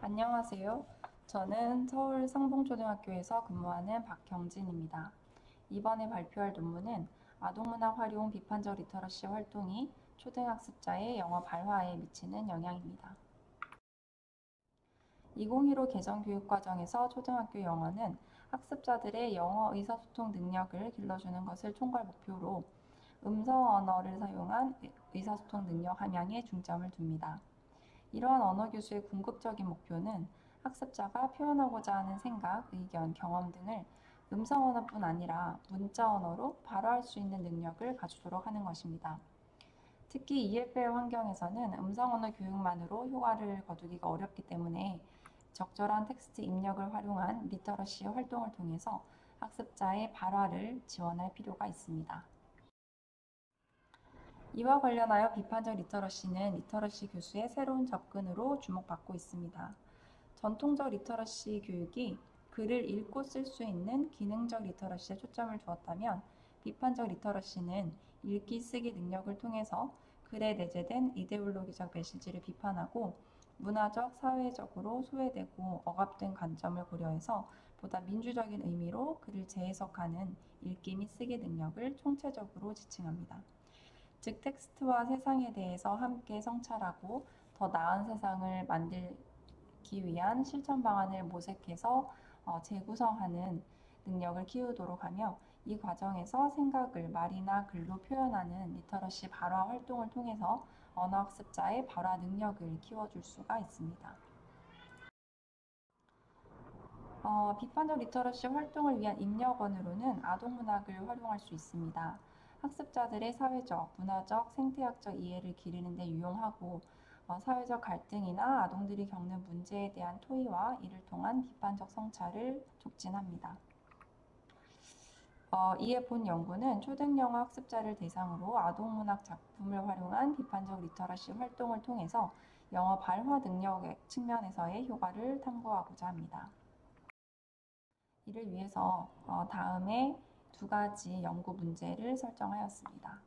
안녕하세요. 저는 서울 상봉초등학교에서 근무하는 박경진입니다. 이번에 발표할 논문은 아동문학 활용 비판적 리터러시 활동이 초등학습자의 영어 발화에 미치는 영향입니다. 2015 개정 교육과정에서 초등학교 영어는 학습자들의 영어 의사소통 능력을 길러주는 것을 총괄 목표로 음성 언어를 사용한 의사소통 능력 함양에 중점을 둡니다. 이러한 언어 교수의 궁극적인 목표는 학습자가 표현하고자 하는 생각, 의견, 경험 등을 음성 언어뿐 아니라 문자 언어로 발화할 수 있는 능력을 갖추도록 하는 것입니다. 특히 EFL 환경에서는 음성 언어 교육만으로 효과를 거두기가 어렵기 때문에 적절한 텍스트 입력을 활용한 리터러시 활동을 통해서 학습자의 발화를 지원할 필요가 있습니다. 이와 관련하여 비판적 리터러시는 리터러시 교수의 새로운 접근으로 주목받고 있습니다. 전통적 리터러시 교육이 글을 읽고 쓸 수 있는 기능적 리터러시에 초점을 두었다면 비판적 리터러시는 읽기 쓰기 능력을 통해서 글에 내재된 이데올로기적 메시지를 비판하고 문화적, 사회적으로 소외되고 억압된 관점을 고려해서 보다 민주적인 의미로 글을 재해석하는 읽기 및 쓰기 능력을 총체적으로 지칭합니다. 즉 텍스트와 세상에 대해서 함께 성찰하고 더 나은 세상을 만들기 위한 실천 방안을 모색해서 재구성하는 능력을 키우도록 하며 이 과정에서 생각을 말이나 글로 표현하는 리터러시 발화 활동을 통해서 언어학습자의 발화 능력을 키워줄 수가 있습니다. 비판적 리터러시 활동을 위한 입력원으로는 아동문학을 활용할 수 있습니다. 학습자들의 사회적, 문화적, 생태학적 이해를 기르는 데 유용하고 사회적 갈등이나 아동들이 겪는 문제에 대한 토의와 이를 통한 비판적 성찰을 촉진합니다. 이에 본 연구는 초등영어 학습자를 대상으로 아동문학 작품을 활용한 비판적 리터러시 활동을 통해서 영어 발화 능력 측면에서의 효과를 탐구하고자 합니다. 이를 위해서 다음에 두 가지 연구 문제를 설정하였습니다.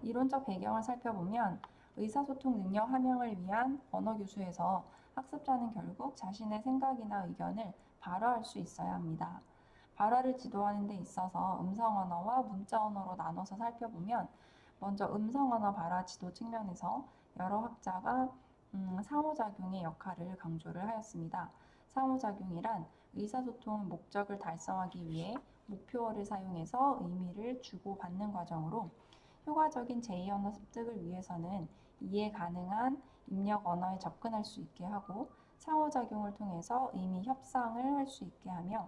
이론적 배경을 살펴보면 의사소통 능력 함양을 위한 언어 교수에서 학습자는 결국 자신의 생각이나 의견을 발화할 수 있어야 합니다. 발화를 지도하는 데 있어서 음성 언어와 문자 언어로 나눠서 살펴보면 먼저 음성 언어 발화 지도 측면에서 여러 학자가 상호작용의 역할을 강조를 하였습니다. 상호작용이란 의사소통 목적을 달성하기 위해 목표어를 사용해서 의미를 주고받는 과정으로 효과적인 제2언어 습득을 위해서는 이해 가능한 입력 언어에 접근할 수 있게 하고 상호작용을 통해서 의미 협상을 할 수 있게 하며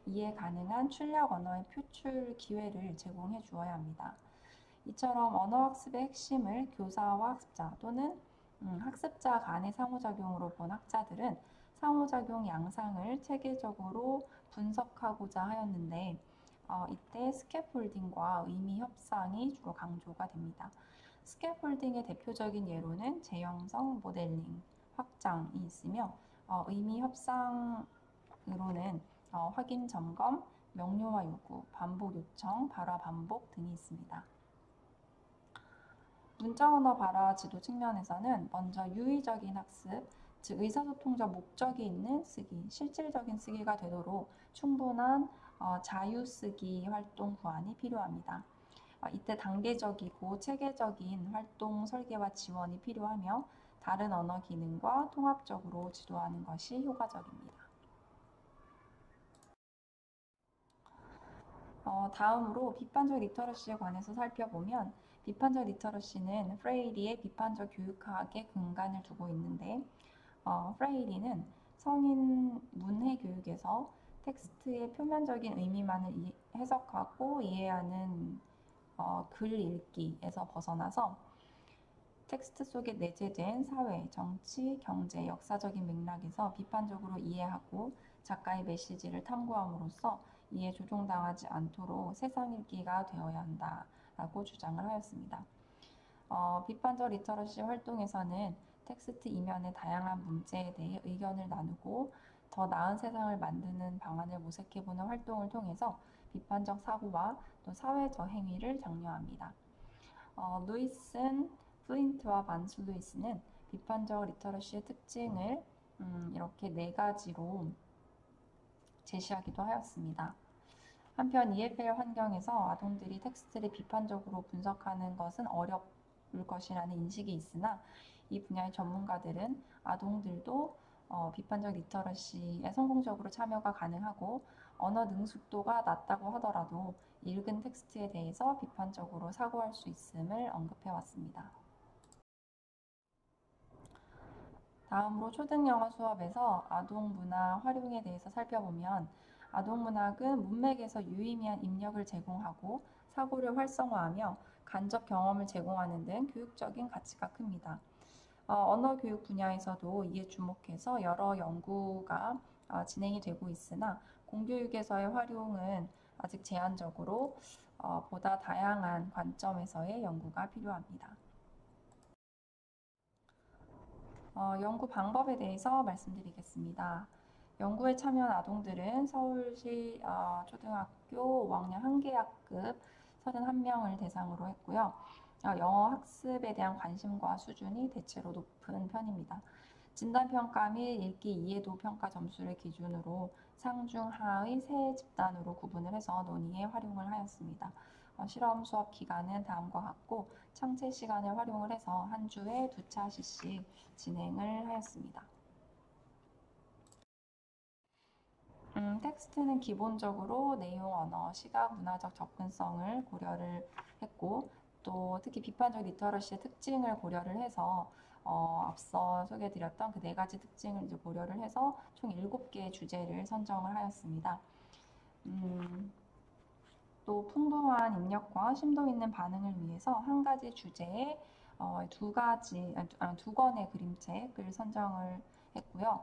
이해 가능한 출력 언어의 표출 기회를 제공해 주어야 합니다. 이처럼 언어학습의 핵심을 교사와 학습자 또는 학습자 간의 상호작용으로 본 학자들은 상호작용 양상을 체계적으로 분석하고자 하였는데 이때 스캐폴딩과 의미 협상이 주로 강조가 됩니다. 스캐폴딩의 대표적인 예로는 재형성 모델링, 확장이 있으며 의미 협상으로는 확인 점검, 명료화 요구, 반복 요청, 발화 반복 등이 있습니다. 문자 언어 발화 지도 측면에서는 먼저 유의적인 학습, 즉 의사소통적 목적이 있는 쓰기, 실질적인 쓰기가 되도록 충분한 자유 쓰기 활동 구안이 필요합니다. 이때 단계적이고 체계적인 활동 설계와 지원이 필요하며 다른 언어 기능과 통합적으로 지도하는 것이 효과적입니다. 다음으로 비판적 리터러시에 관해서 살펴보면 비판적 리터러시는 프레이리의 비판적 교육학에 근간을 두고 있는데 프레이리는 성인 문해 교육에서 텍스트의 표면적인 의미만을 해석하고 이해하는 글 읽기에서 벗어나서 텍스트 속에 내재된 사회, 정치, 경제, 역사적인 맥락에서 비판적으로 이해하고 작가의 메시지를 탐구함으로써 이에 조종당하지 않도록 세상 읽기가 되어야 한다라고 주장을 하였습니다. 비판적 리터러시 활동에서는 텍스트 이면의 다양한 문제에 대해 의견을 나누고 더 나은 세상을 만드는 방안을 모색해보는 활동을 통해서 비판적 사고와 또 사회적 행위를 장려합니다. 루이슨 플린트와 만수 루이스는 비판적 리터러시의 특징을 이렇게 4가지로 제시하기도 하였습니다. 한편 EFL 환경에서 아동들이 텍스트를 비판적으로 분석하는 것은 어려울 것이라는 인식이 있으나 이 분야의 전문가들은 아동들도 비판적 리터러시에 성공적으로 참여가 가능하고 언어 능숙도가 낮다고 하더라도 읽은 텍스트에 대해서 비판적으로 사고할 수 있음을 언급해 왔습니다. 다음으로 초등영어 수업에서 아동문화 활용에 대해서 살펴보면 아동문학은 문맥에서 유의미한 입력을 제공하고 사고를 활성화하며 간접 경험을 제공하는 등 교육적인 가치가 큽니다. 언어교육 분야에서도 이에 주목해서 여러 연구가 진행이 되고 있으나 공교육에서의 활용은 아직 제한적으로 보다 다양한 관점에서의 연구가 필요합니다. 연구 방법에 대해서 말씀드리겠습니다. 연구에 참여한 아동들은 서울시 초등학교 5학년 한계학급 31명을 대상으로 했고요. 영어 학습에 대한 관심과 수준이 대체로 높은 편입니다. 진단평가 및 읽기 이해도 평가 점수를 기준으로 상중 하의 세 집단으로 구분을 해서 논의에 활용을 하였습니다. 실험 수업 기간은 다음과 같고 창체 시간을 활용을 해서 한 주에 2차씩 진행을 하였습니다. 텍스트는 기본적으로 내용, 언어, 시각, 문화적 접근성을 고려를 했고 또 특히 비판적 리터러시의 특징을 고려를 해서 앞서 소개해드렸던 그 4가지 특징을 이제 고려를 해서 총 7개의 주제를 선정을 하였습니다. 또 풍부한 입력과 심도 있는 반응을 위해서 한 가지 주제에 2권의 그림책을 선정을 했고요.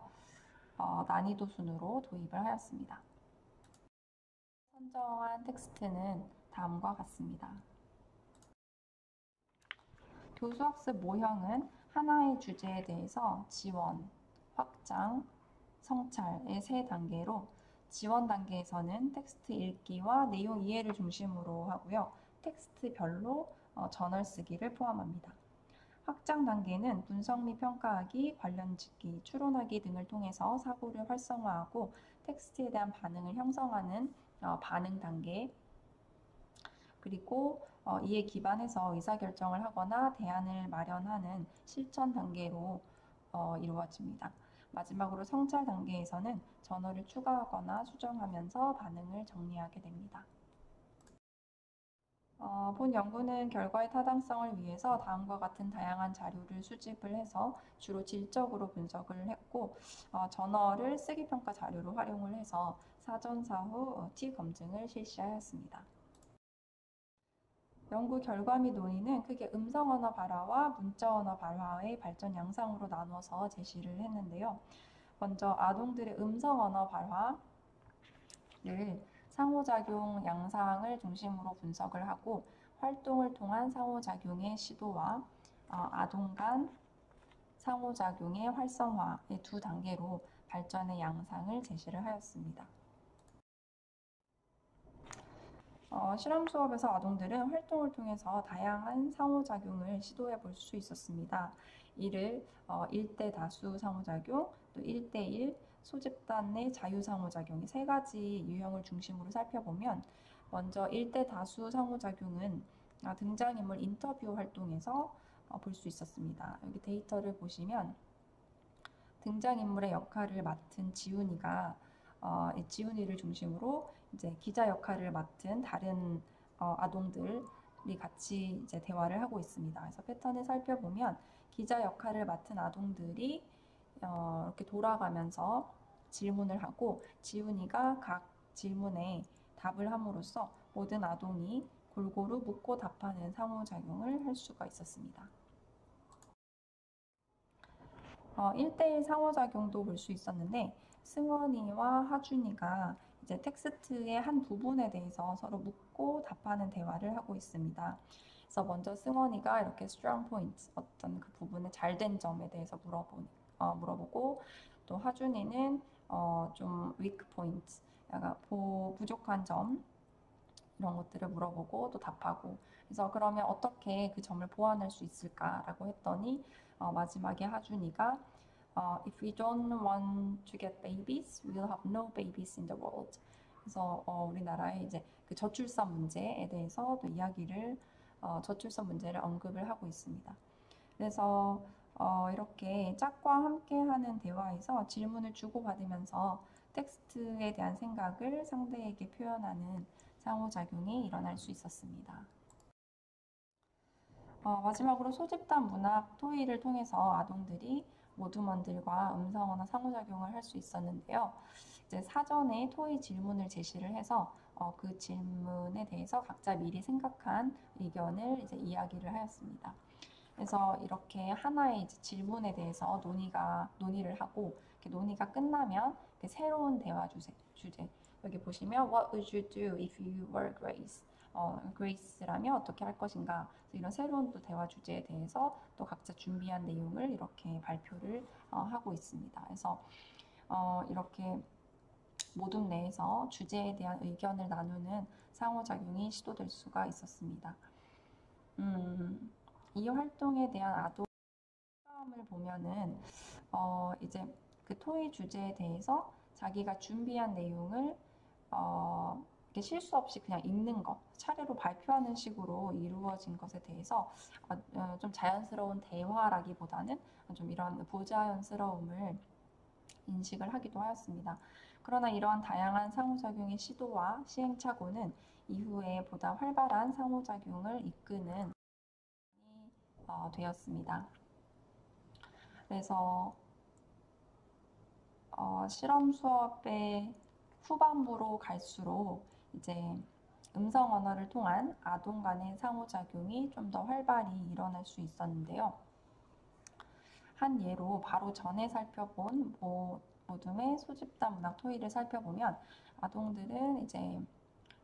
난이도 순으로 도입을 하였습니다. 선정한 텍스트는 다음과 같습니다. 교수학습 모형은 하나의 주제에 대해서 지원, 확장, 성찰의 3단계로 지원 단계에서는 텍스트 읽기와 내용 이해를 중심으로 하고요. 텍스트별로 저널 쓰기를 포함합니다. 확장 단계는 분석 및 평가하기, 관련 짓기, 추론하기 등을 통해서 사고를 활성화하고 텍스트에 대한 반응을 형성하는 반응 단계, 그리고 이에 기반해서 의사결정을 하거나 대안을 마련하는 실천 단계로 이루어집니다. 마지막으로 성찰 단계에서는 전어를 추가하거나 수정하면서 반응을 정리하게 됩니다. 본 연구는 결과의 타당성을 위해서 다음과 같은 다양한 자료를 수집을 해서 주로 질적으로 분석을 했고 저널을 쓰기평가 자료로 활용을 해서 사전 사후 T 검증을 실시하였습니다. 연구 결과 및 논의는 크게 음성 언어 발화와 문자 언어 발화의 발전 양상으로 나눠서 제시를 했는데요. 먼저 아동들의 음성 언어 발화를 상호작용 양상을 중심으로 분석을 하고 활동을 통한 상호작용의 시도와 아동 간 상호작용의 활성화의 2단계로 발전의 양상을 제시를 하였습니다. 실험 수업에서 아동들은 활동을 통해서 다양한 상호작용을 시도해 볼 수 있었습니다. 이를 1대 다수 상호작용, 또 1대1, 소집단 내 자유상호작용 이 3가지 유형을 중심으로 살펴보면 먼저 1대 다수 상호작용은 등장인물 인터뷰 활동에서 볼 수 있었습니다. 여기 데이터를 보시면 등장인물의 역할을 맡은 지훈이가 지훈이를 중심으로 이제 기자 역할을 맡은 다른 아동들이 같이 이제 대화를 하고 있습니다. 그래서 패턴을 살펴보면 기자 역할을 맡은 아동들이 이렇게 돌아가면서 질문을 하고 지훈이가 각 질문에 답을 함으로써 모든 아동이 골고루 묻고 답하는 상호작용을 할 수가 있었습니다. 1대1 상호작용도 볼 수 있었는데 승원이와 하준이가 이제 텍스트의 한 부분에 대해서 서로 묻고 답하는 대화를 하고 있습니다. 그래서 먼저 승원이가 이렇게 strong point, 어떤 그 부분의 잘된 점에 대해서 물어보고 또 하준이는 좀 weak point, 약간 부족한 점 이런 것들을 물어보고 또 답하고 그래서 그러면 어떻게 그 점을 보완할 수 있을까라고 했더니 마지막에 하준이가 If we don't want to get babies, we'll have no babies in the world. 그래서 우리나라의 이제 그 저출산 문제에 대해서 또 이야기를 저출산 문제를 언급을 하고 있습니다. 그래서 이렇게 짝과 함께하는 대화에서 질문을 주고받으면서 텍스트에 대한 생각을 상대에게 표현하는 상호작용이 일어날 수 있었습니다. 마지막으로 소집단 문학 토의를 통해서 아동들이 모두먼들과 음성 언어 상호작용을 할 수 있었는데요. 이제 사전에 토의 질문을 제시를 해서 그 질문에 대해서 각자 미리 생각한 의견을 이제 이야기를 하였습니다. 그래서 이렇게 하나의 이제 질문에 대해서 논의를 하고 논의가 끝나면 새로운 대화 주제 여기 보시면 What would you do if you were Grace? 그레이스라면 어떻게 할 것인가? 이런 새로운 또 대화 주제에 대해서 또 각자 준비한 내용을 이렇게 발표를 하고 있습니다. 그래서 이렇게 모둠 내에서 주제에 대한 의견을 나누는 상호작용이 시도될 수가 있었습니다. 이 활동에 대한 아동 을 보면은 이제 그 토의 주제에 대해서 자기가 준비한 내용을 이렇게 실수 없이 그냥 읽는 것, 차례로 발표하는 식으로 이루어진 것에 대해서 좀 자연스러운 대화라기보다는 좀 이런 부자연스러움을 인식을 하기도 하였습니다. 그러나 이러한 다양한 상호작용의 시도와 시행착오는 이후에 보다 활발한 상호작용을 이끄는 되었습니다. 그래서 실험 수업의 후반부로 갈수록 이제 음성 언어를 통한 아동 간의 상호작용이 좀 더 활발히 일어날 수 있었는데요. 한 예로 바로 전에 살펴본 모둠의 소집단 문학 토의를 살펴보면 아동들은 이제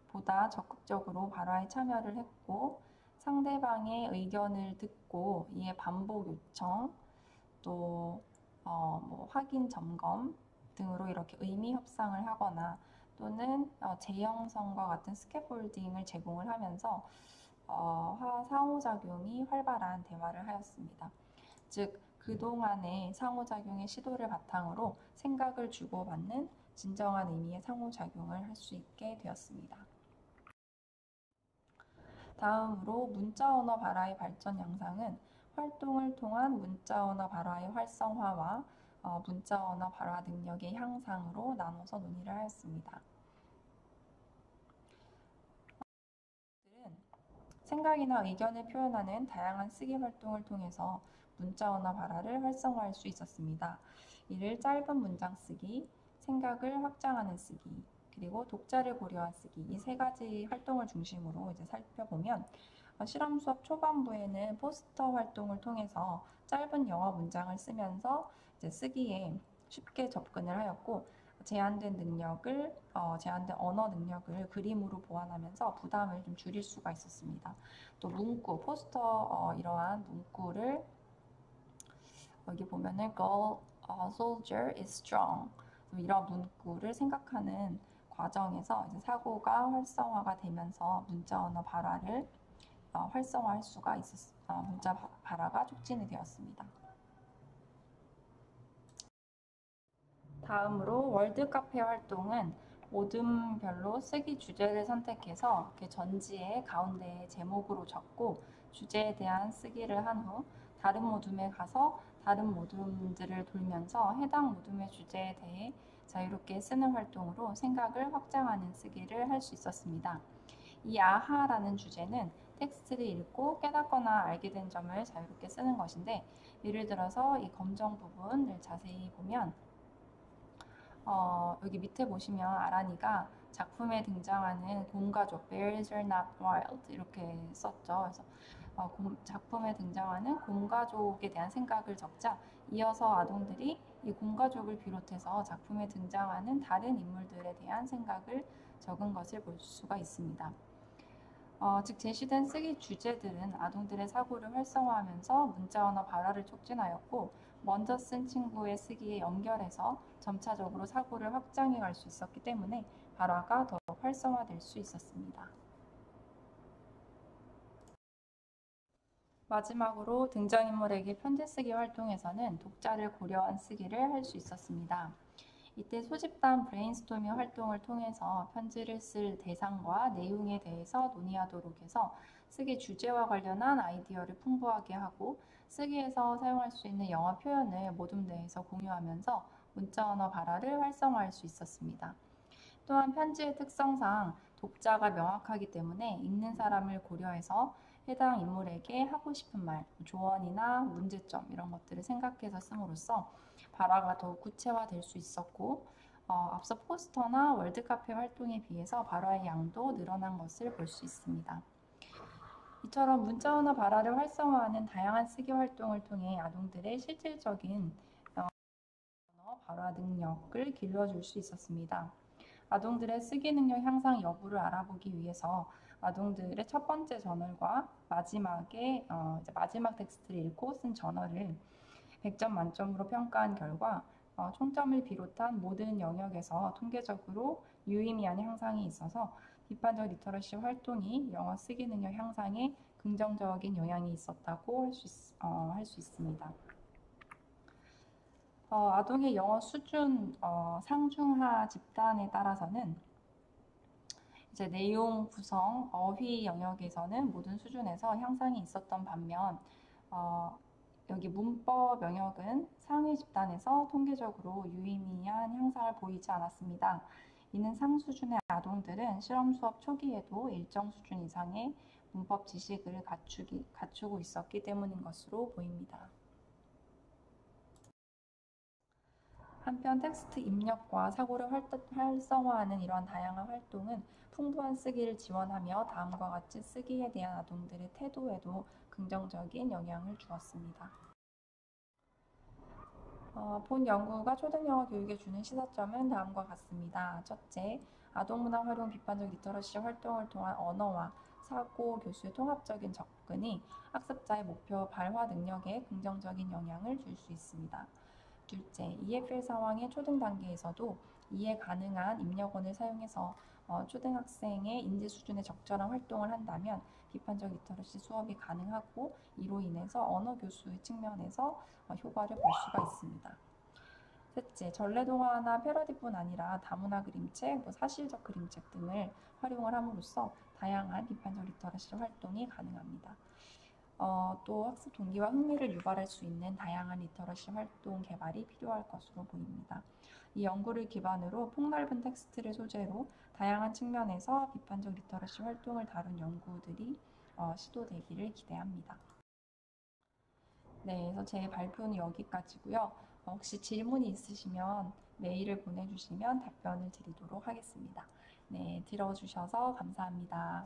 보다 적극적으로 발화에 참여를 했고 상대방의 의견을 듣고 이에 반복 요청 또 뭐 확인 점검 등으로 이렇게 의미 협상을 하거나 또는 재형성과 같은 스캐폴딩을 제공을 하면서 상호작용이 활발한 대화를 하였습니다. 즉 그동안의 상호작용의 시도를 바탕으로 생각을 주고받는 진정한 의미의 상호작용을 할 수 있게 되었습니다. 다음으로 문자언어 발화의 발전 양상은 활동을 통한 문자언어 발화의 활성화와 문자언어 발화 능력의 향상으로 나눠서 논의를 하였습니다. 생각이나 의견을 표현하는 다양한 쓰기 활동을 통해서 문자언어 발화를 활성화할 수 있었습니다. 이를 짧은 문장 쓰기, 생각을 확장하는 쓰기, 그리고 독자를 고려한 쓰기 이 세 가지 활동을 중심으로 이제 살펴보면 실험 수업 초반부에는 포스터 활동을 통해서 짧은 영어 문장을 쓰면서 이제 쓰기에 쉽게 접근을 하였고 제한된 언어 능력을 그림으로 보완하면서 부담을 좀 줄일 수가 있었습니다. 또 문구, 포스터 이러한 문구를 여기 보면은 soldier is strong 이런 문구를 생각하는 과정에서 이제 사고가 활성화가 되면서 문자 언어 발화를 활성화할 수가 문자 발화가 촉진이 되었습니다. 다음으로 월드카페 활동은 모둠별로 쓰기 주제를 선택해서 전지의 가운데에 제목으로 적고 주제에 대한 쓰기를 한 후 다른 모둠에 가서 다른 모둠들을 돌면서 해당 모둠의 주제에 대해 자유롭게 쓰는 활동으로 생각을 확장하는 쓰기를 할 수 있었습니다. 이 아하라는 주제는 텍스트를 읽고 깨닫거나 알게 된 점을 자유롭게 쓰는 것인데 예를 들어서 이 검정 부분을 자세히 보면 여기 밑에 보시면 아란이가 작품에 등장하는 곰가족 Bears are not wild 이렇게 썼죠. 그래서 작품에 등장하는 곰가족에 대한 생각을 적자 이어서 아동들이 이 곰가족을 비롯해서 작품에 등장하는 다른 인물들에 대한 생각을 적은 것을 볼 수가 있습니다. 즉 제시된 쓰기 주제들은 아동들의 사고를 활성화하면서 문자 언어 발화를 촉진하였고 먼저 쓴 친구의 쓰기에 연결해서 점차적으로 사고를 확장해 갈 수 있었기 때문에 발화가 더 활성화될 수 있었습니다. 마지막으로 등장인물에게 편지 쓰기 활동에서는 독자를 고려한 쓰기를 할 수 있었습니다. 이때 소집단 브레인스토밍 활동을 통해서 편지를 쓸 대상과 내용에 대해서 논의하도록 해서 쓰기 주제와 관련한 아이디어를 풍부하게 하고 쓰기에서 사용할 수 있는 영어 표현을 모둠 내에서 공유하면서 문자 언어 발화를 활성화할 수 있었습니다. 또한 편지의 특성상 독자가 명확하기 때문에 읽는 사람을 고려해서 해당 인물에게 하고 싶은 말, 조언이나 문제점 이런 것들을 생각해서 씀으로써 발화가 더욱 구체화될 수 있었고 앞서 포스터나 월드카페 활동에 비해서 발화의 양도 늘어난 것을 볼 수 있습니다. 이처럼 문자 언어 발화를 활성화하는 다양한 쓰기 활동을 통해 아동들의 실질적인 언어 발화 능력을 길러줄 수 있었습니다. 아동들의 쓰기 능력 향상 여부를 알아보기 위해서 아동들의 첫 번째 저널과 마지막 텍스트를 읽고 쓴 저널을 100점 만점으로 평가한 결과 총점을 비롯한 모든 영역에서 통계적으로 유의미한 향상이 있어서 비판적 리터러시 활동이 영어 쓰기 능력 향상에 긍정적인 영향이 있었다고 할 수 있습니다. 아동의 영어 수준 상중하 집단에 따라서는 이제 내용 구성, 어휘 영역에서는 모든 수준에서 향상이 있었던 반면 여기 문법 영역은 상위 집단에서 통계적으로 유의미한 향상을 보이지 않았습니다. 이는 상수준의 아동들은 실험 수업 초기에도 일정 수준 이상의 문법 지식을 갖추고 있었기 때문인 것으로 보입니다. 한편 텍스트 입력과 사고를 활성화하는 이러한 다양한 활동은 풍부한 쓰기를 지원하며 다음과 같이 쓰기에 대한 아동들의 태도에도 긍정적인 영향을 주었습니다. 본 연구가 초등영어 교육에 주는 시사점은 다음과 같습니다. 첫째, 아동문화 활용 비판적 리터러시 활동을 통한 언어와 사고 교수의 통합적인 접근이 학습자의 목표 발화 능력에 긍정적인 영향을 줄 수 있습니다. 둘째, EFL 상황의 초등 단계에서도 이해 가능한 입력원을 사용해서 초등학생의 인지 수준에 적절한 활동을 한다면 비판적 리터러시 수업이 가능하고 이로 인해서 언어 교수의 측면에서 효과를 볼 수가 있습니다. 셋째, 전래동화나 패러디뿐 아니라 다문화 그림책, 사실적 그림책 등을 활용을 함으로써 다양한 비판적 리터러시 활동이 가능합니다. 또 학습 동기와 흥미를 유발할 수 있는 다양한 리터러시 활동 개발이 필요할 것으로 보입니다. 이 연구를 기반으로 폭넓은 텍스트를 소재로 다양한 측면에서 비판적 리터러시 활동을 다룬 연구들이 시도되기를 기대합니다. 네, 그래서 제 발표는 여기까지고요. 혹시 질문이 있으시면 메일을 보내주시면 답변을 드리도록 하겠습니다. 네, 들어주셔서 감사합니다.